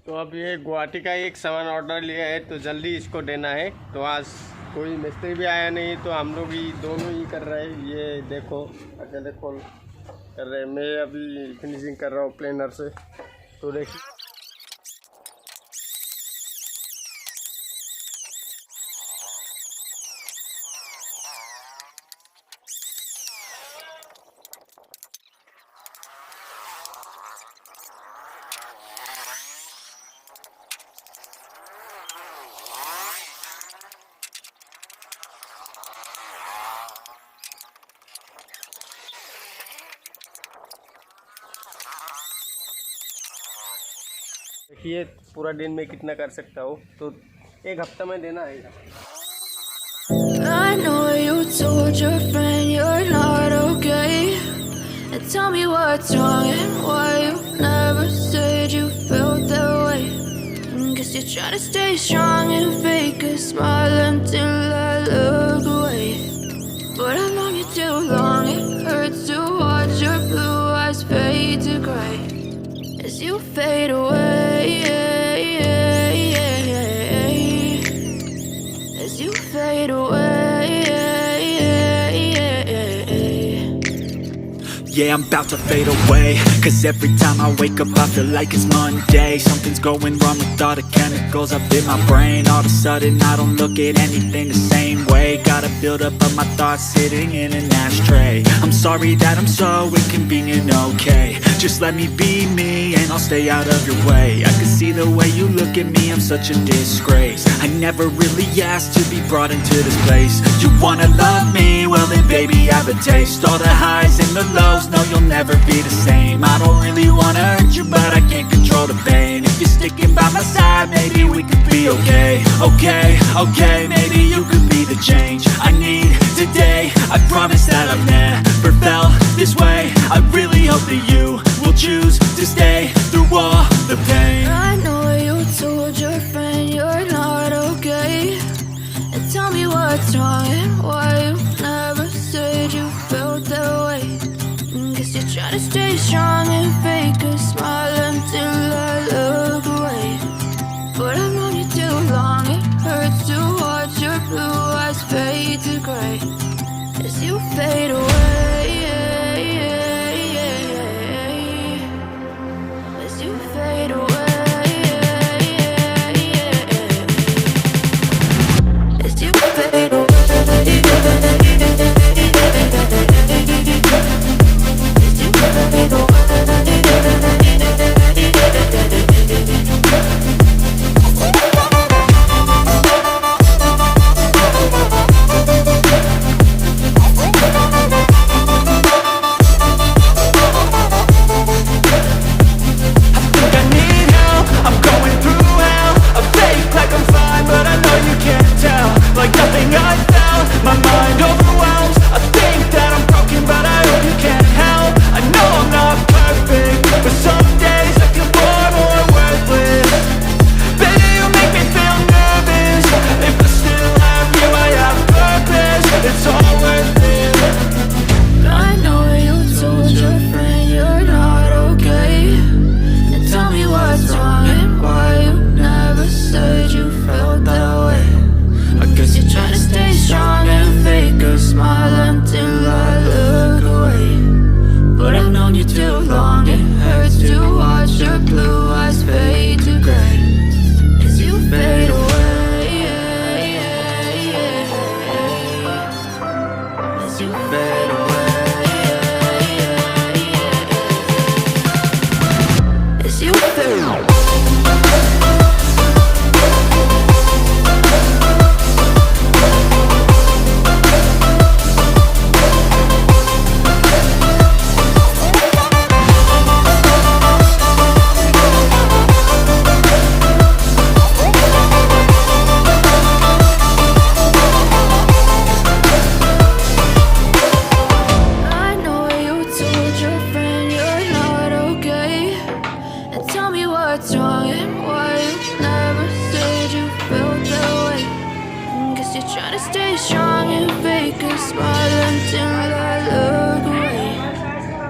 तो अब ये गुवाहाटी का एक सामान ऑर्डर लिया है तो जल्दी इसको देना है। तो आज कोई मिस्त्री भी आया नहीं तो हम लोग ही दोनों ही कर रहे हैं। ये देखो अकेले कॉल कर रहे हैं, मैं अभी फिनिशिंग कर रहा हूँ प्लेनर से। तो देखिए देखिए पूरा दिन में कितना कर सकता हूँ, तो एक हफ्ता में देना है। I know you told your friend you're not okay, and tell me what's wrong and why you never said you felt that way. Guess you're trying to stay strong and fake a smile until I look away. But I've known you too long, it hurts to watch your blue eyes fade to gray as you fade away, as you fade away. Yeah, I'm about to fade away, cause every time I wake up I feel like it's Monday. Something's going wrong with all the chemicals up in my brain. All of a sudden I don't look at anything the same way. Gotta build up of my thoughts sitting in an ashtray. I'm sorry that I'm so inconvenient, okay. Just let me be me and I'll stay out of your way. I can see the way you look at me, I'm such a disgrace. I never really asked to be brought into this place. You wanna love me? Well then baby I have a taste. All the highs and the lows, no you'll never be the same. I don't really wanna hurt you but I can't control the pain. If you're sticking by my side maybe we could be okay. Okay, maybe you could be the change I need today. I promise that I've never felt this way. I really hope that you will choose to stay through all the pain. I know you told your friend you're not okay, and tell me what's wrong and why you never said you felt that way. Guess you're trying to stay strong and fake a smile until I look away. But I've known you too long, it hurts to watch your blue eyes fade to gray as you fade away, as you fade away, as you fade away.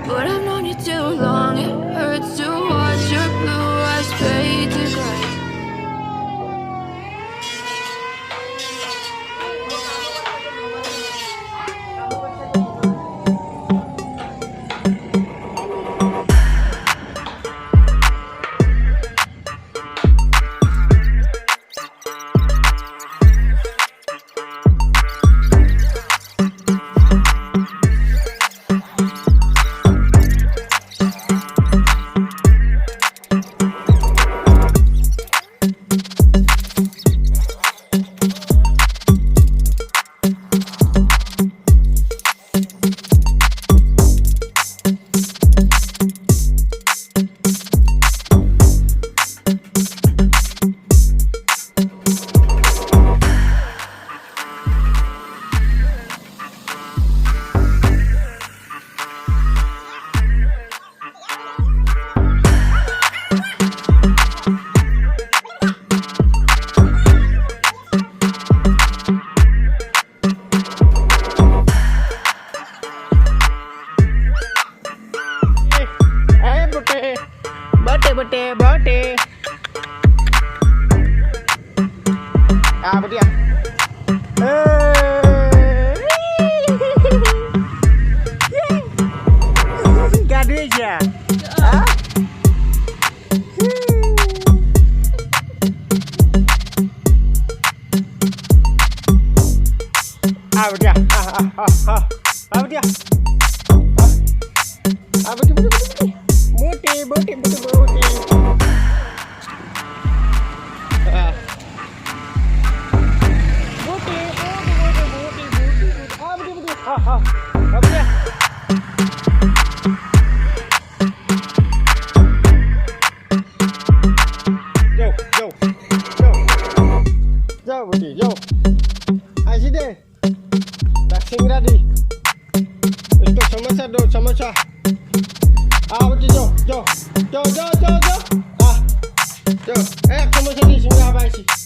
But I've known you too long, it hurts to watch your blue eyes fade to gray. Bute. Apa dia? Gadis ya? Hah? Apa dia? Apa dia? Apa dia? Bute. Apa dia? Jauh, Budi, jauh. Ayo sini. Dah ready. इसको समोसा दो, samosa. Budi, jauh. Ah, jauh. Samosa di sini apa sih?